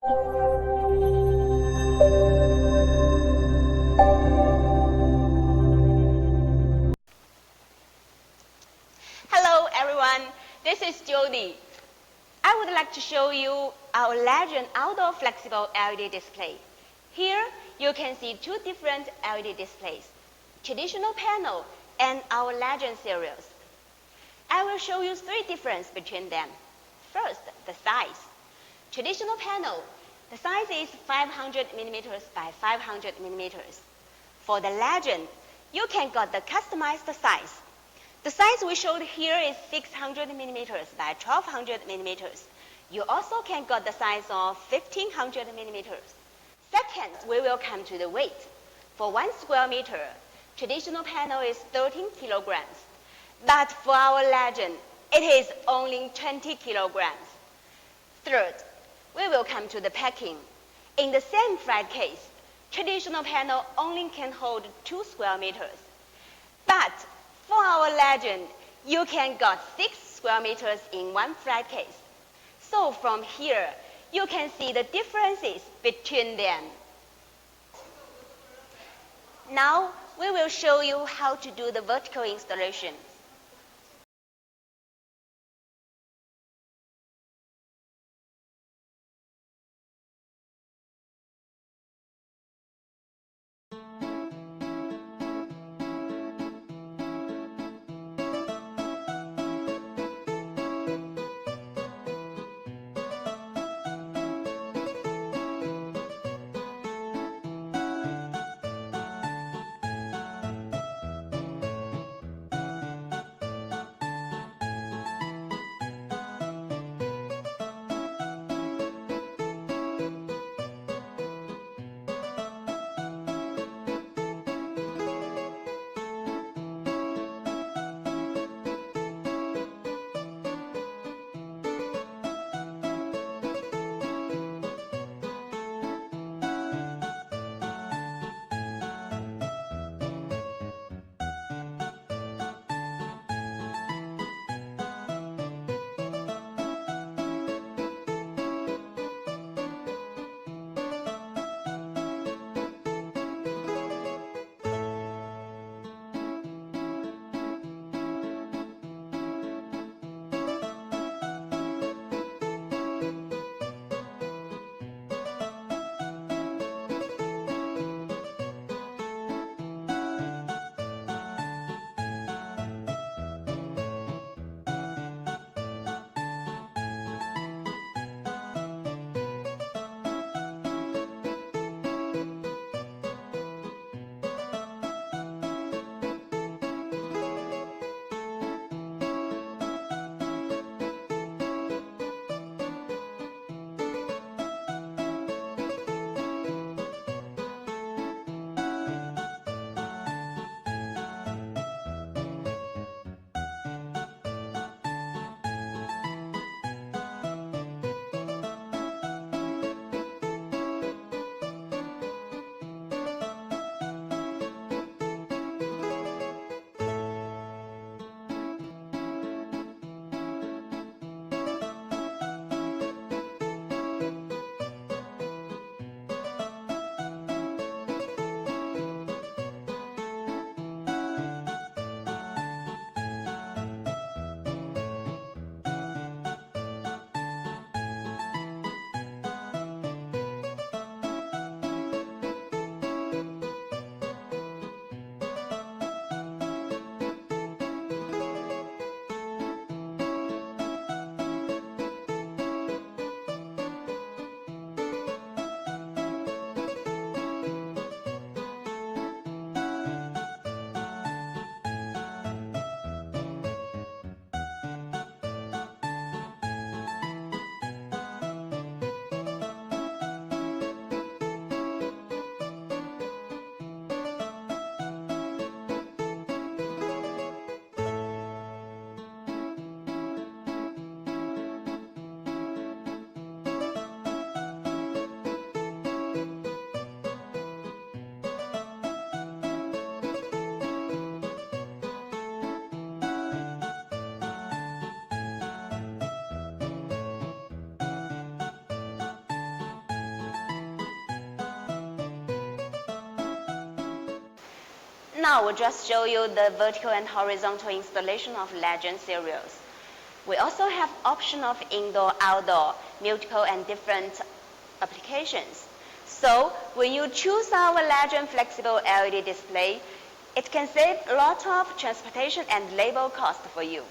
Hello everyone, this is Jody. I would like to show you our LEgenD Outdoor Flexible LED display. Here you can see two different LED displays, traditional panel and our LEgenD series. I will show you three differences between them. First, the size. Traditional panel, the size is 500 millimeters by 500 millimeters. For the LEgenD, you can get the customized size. The size we showed here is 600 millimeters by 1200 millimeters. You also can get the size of 1500 millimeters. Second, we will come to the weight. For 1 square meter, traditional panel is 13 kilograms. But for our LEgenD, it is only 20 kilograms. Third, we will come to the packing. In the same flat case, traditional panel only can hold 2 square meters. But for our LEgenD, you can get 6 square meters in one flat case. So from here, you can see the differences between them. Now, we will show you how to do the vertical installation. now we'll just show you the vertical and horizontal installation of LEgenD serials. We also have option of indoor, outdoor, multiple and different applications. So when you choose our LEgenD flexible LED display, it can save a lot of transportation and labor cost for you.